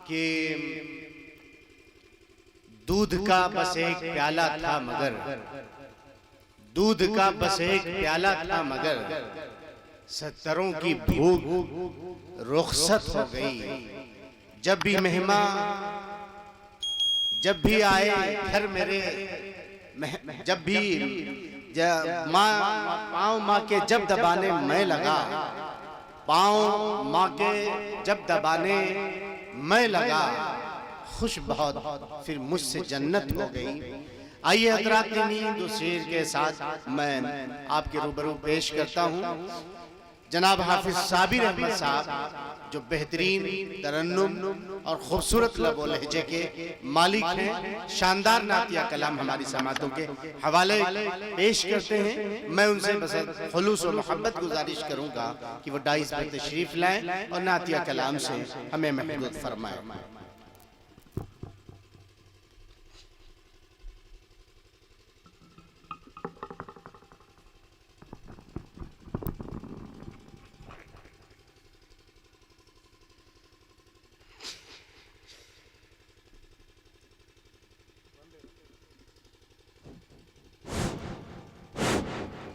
कि दूध का बस एक प्याला था मगर, दूध का बस एक प्याला था मगर, सत्तरों की भूख रुखसत हो गई। जब भी मेहमान जब भी आए घर मेरे, जब भी पाँव माँ के जब दबाने मैं लगा, पाँव माँ के जब दबाने मैं लगा, खुश बहुत फिर मुझसे जन्नत हो गई। आइए हज़रात नींद उस शेर के साथ मैं आपके रूबरू पेश करता हूँ। जनाब हाफिज साबिर अहमद साहब जो बेहतरीन तरन्नुम और खूबसूरत लबो लहजे के मालिक हैं, शानदार नातिया कलाम हमारी समातों के हवाले पेश करते हैं। मैं उनसे बस खुलूस और मोहब्बत गुजारिश करूंगा कि वो डाइस पर तशरीफ लाएं और नातिया कलाम से हमें महबूब फरमाएं।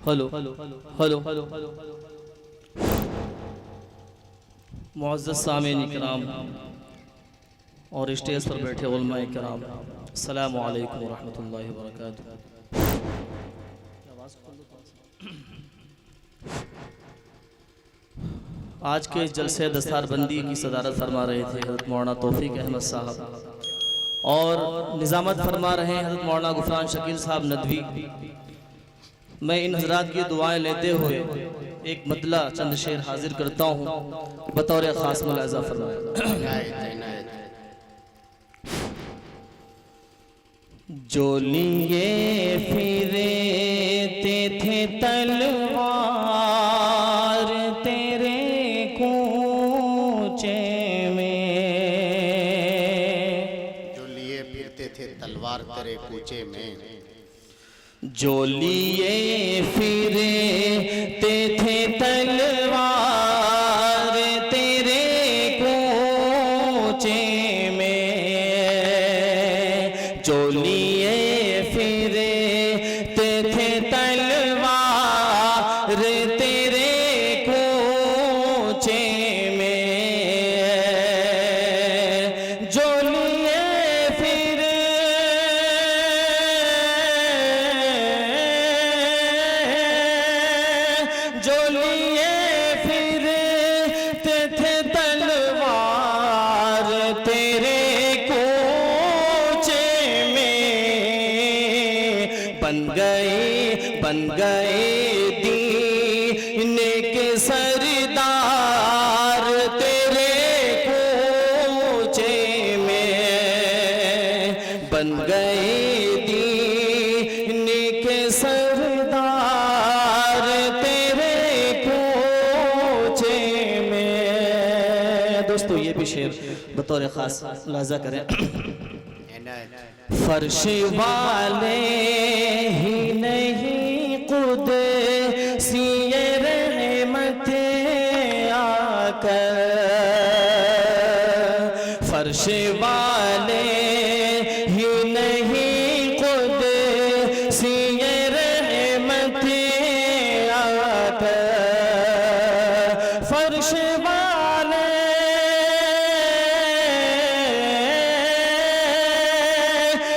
हेलो हेलो हेलो हेलो मुअज़्ज़ज़ सामीन इकराम और स्टेज पर बैठे उलमा इकराम, अस्सलामु अलैकुम व रहमतुल्लाहि व बरकातुहू। आज के जलसे दस्तारबंदी की सदारत फरमा रहे थे हज़रत मौलाना तौफीक अहमद साहब और निज़ामत फरमा रहे हैं हज़रत मौलाना गुफरान शकील साहब नदवी। मैं इन हजरात की दुआएं लेते हुए एक मतला चंद शेर हाजिर करता हूँ बतौर खास मुलाजा फरमाया। जो लिए फिरते थे तलवार तेरे कूचे में, जो लिए फिरते थे तलवार तेरे कूचे में, जो लिए फिरते थे तलवार तेरे कूचे में, जो लिए फिरते थे तलवार तेरे कूचे में, जो लिए बन गए दीन के सरदार तेरे कूचे में, बन गए दीन के सरदार तेरे कूचे में। दोस्तों ये भी शेर बतौर खास लाजा करें। फर्श वाले ही नहीं खुद सिए रहमत आकर, फर्श वाले ही नहीं खुद सिए रहमत आकर, फर्श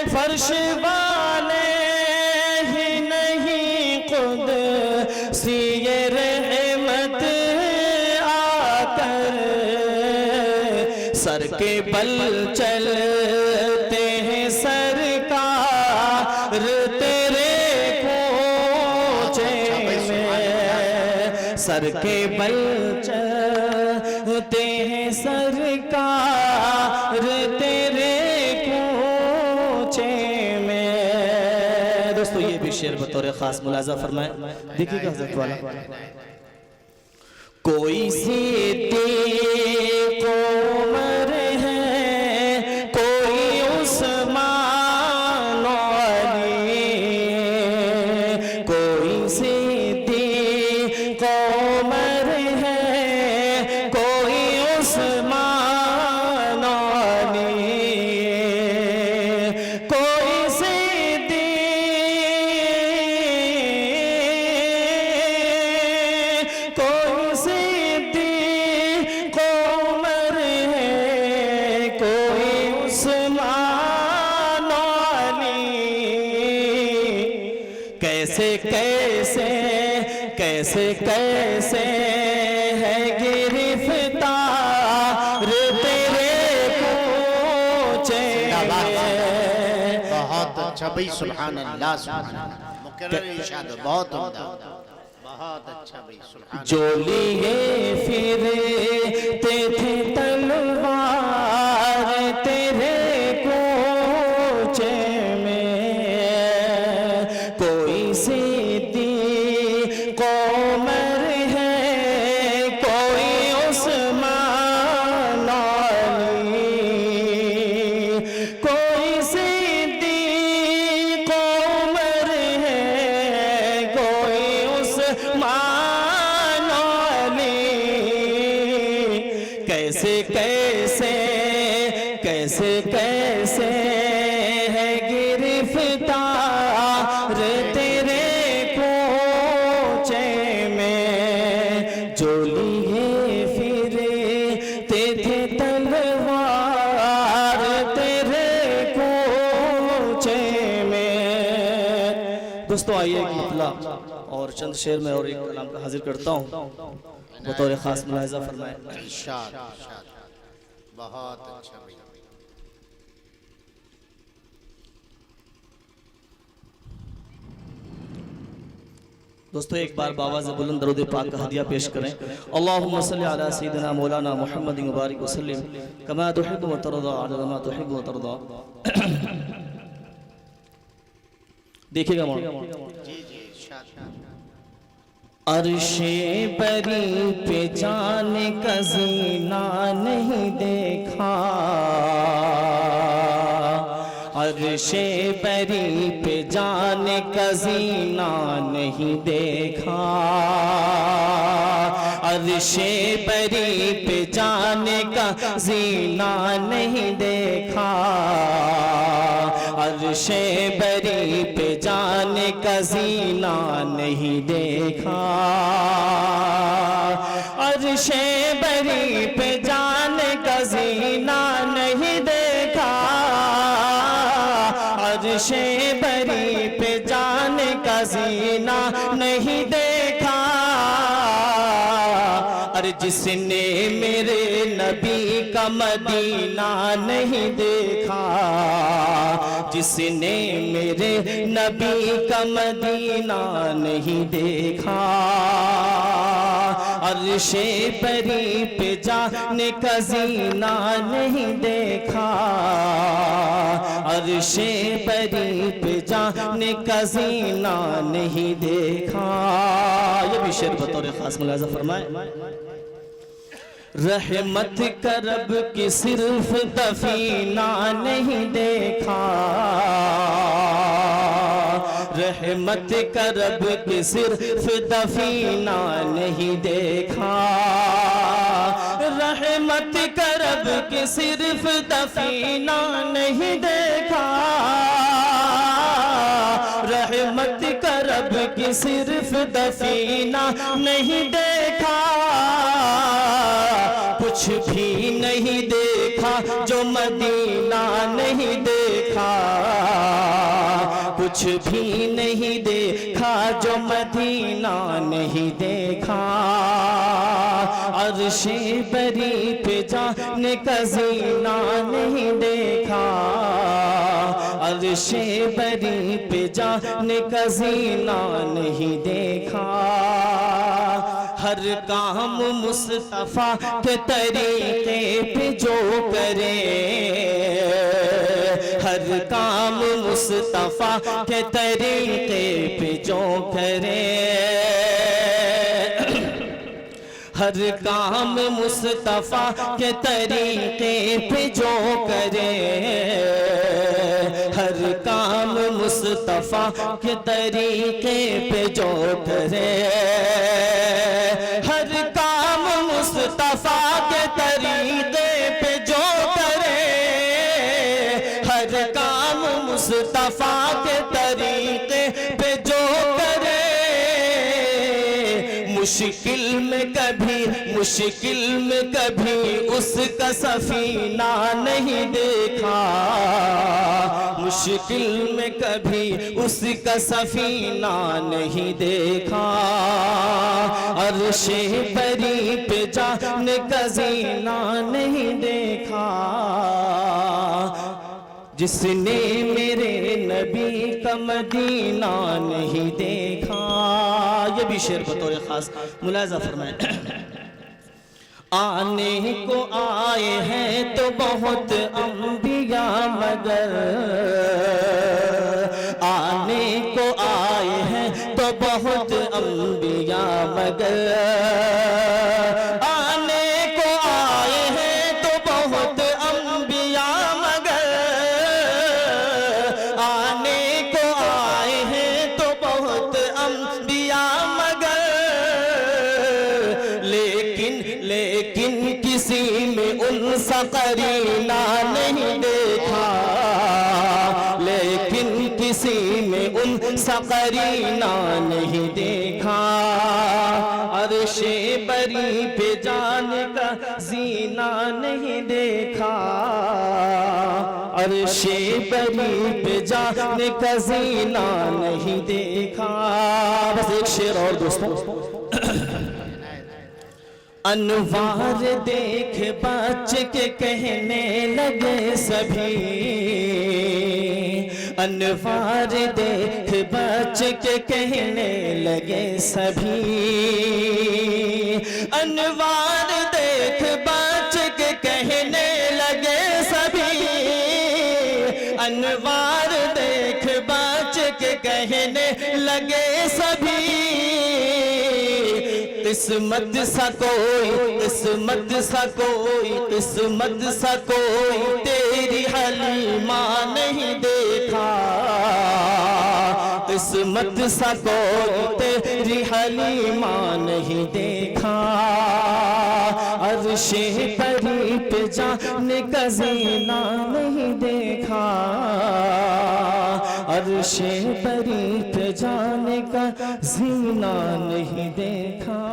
फर्श वाले ही नहीं खुद सिए रहमत आकर, सर के बल चलते हैं सरकार तेरे कूचे में, सर के बल चलते हैं सरकार तेरे में। दोस्तों ये भी शेर बतौर खास मुलाजा फरमाए। देखिएगा हज़रत वाला, कोई सिद्दीक़ उमर है, कोई उस्मान अली, कोई सिद्दीक़ उमर है, कोई उस्मान अली, कैसे कैसे कैसे कैसे है गिरफ्तार तेरे कोचे में। बहुत अच्छा भाई, सुभान अल्लाह सुभान अल्लाह, मुकर्रर इरशाद, बहुत उम्दा, बहुत अच्छा भाई, सुभान। जो लिए फिरते थे तलवार तेरे कोचे में, कोई सिद्दीक़ उमर है, कोई उस्मान अली, कोई सिद्दीक़ उमर है, कोई उस्मान अली। कैसे कैसे कैसे कैसे है गिरफ्तार तेरे कोचे में, जो लिए फिरते थे तलवार तेरे कोचे में। दोस्तों आइए एक मतला और चंद शेर में और एक कलाम का हाजिर करता हूँ, बतौर खास मुलाहिजा फरमाएं। इरशाद, इरशाद, बहुत अच्छा भाई। दोस्तों एक बार बावाज़ बुलंद दरूद पाक का हदिया पेश करें। अल्लाहुम्मा सल्ली अला सय्यिदिना मौलाना मुहम्मद मुबारक वसल्लम कमा तुहिब्बु व तरदा अदद मा तुहिब्बु व तरदा। देखिएगा मौलाना, जी जी, इरशाद। अर्शे बरी पे जाने का ज़ीना नहीं देखा, अर्शे बरी पे जाने का ज़ीना नहीं देखा, अर्शे बरी पे जाने का ज़ीना नहीं देखा, अर्शे बरी पे जाने का ज़ीना नहीं देखा, अर्शे बरी पे जाने का ज़ीना नहीं देखा, अर्शे बरी पे जाने का ज़ीना नहीं देखा। अरे जिसने मेरे नबी का मदीना नहीं देखा, जिसने मेरे नबी का मदीना नहीं देखा, अर्शे बरी पे जाने का ज़ीना नहीं देखा, अर्शे बरी पे जाने का ज़ीना नहीं देखा। ये भी शेर बतौर खास मुलाहिजा फरमाए। रहमत करब की सिर्फ दफीना नहीं देखा, रहमत करब की सिर्फ दफीना नहीं देखा, रहमत करब की सिर्फ दफीना नहीं देखा, रहमत करब की सिर्फ दफीना नहीं देखा। कुछ भी नहीं देखा जो मदीना नहीं देखा, कुछ भी नहीं देखा जो मदीना नहीं देखा, अर्शे बरी पे जाने का ज़ीना नहीं देखा, अर्शे बरी पे जाने का ज़ीना नहीं देखा। हर काम मुस्तफा के तरीके पे जो करे, हर काम मुस्तफा के तरीके पे जो करे, हर काम मुस्तफा के तरीके पे जो करे, हर काम मुस्तफा के तरीके पे जो करे, हर काम मुस्तफा के तरीके पे जो करे, हर काम मुस्तफा के तरीके पे जो करे, मुश्किल में कभी उसका सफीना नहीं देखा, मुश्किल में कभी उसका सफीना नहीं देखा, अर्शे बरी पे जाने का जीना नहीं देखा। जिसने मेरे नबी का मदीना नहीं देखा। ये भी शेर बतौर खास मुलाजा फरमाए। आने को आए हैं तो बहुत अंबिया मगर, आने को आए हैं तो बहुत अंबिया मगर, आने को आए हैं तो बहुत अंबिया मगर, आने को आए हैं तो बहुत अंबिया मगर, लेकिन किसी में उनसा करीना नहीं देखा, लेकिन किसी में उनसा करीना नहीं देखा। अर्शे बरी पे जाने का जीना नहीं देखा, अर्शे बरी पे जाने का जीना नहीं देखा। बस एक शेर और दोस्तों। अनवार देख बच के कहने लगे सभी, अनवार देख बच के कहने लगे सभी, अनवार देख बच के कहने लगे सभी, अनवार देख बच के कहने लगे सभी। किस्मत सा कोई, किस्मत सा कोई, किस्मत सा कोई तेरी हलीमा नहीं देखा, किस्मत सा कोई तेरी हलीमा नहीं देखा। अर्शे बरी पे जाने का जीना नहीं देखा, अर्शे बरी पे जाने का जीना नहीं देखा।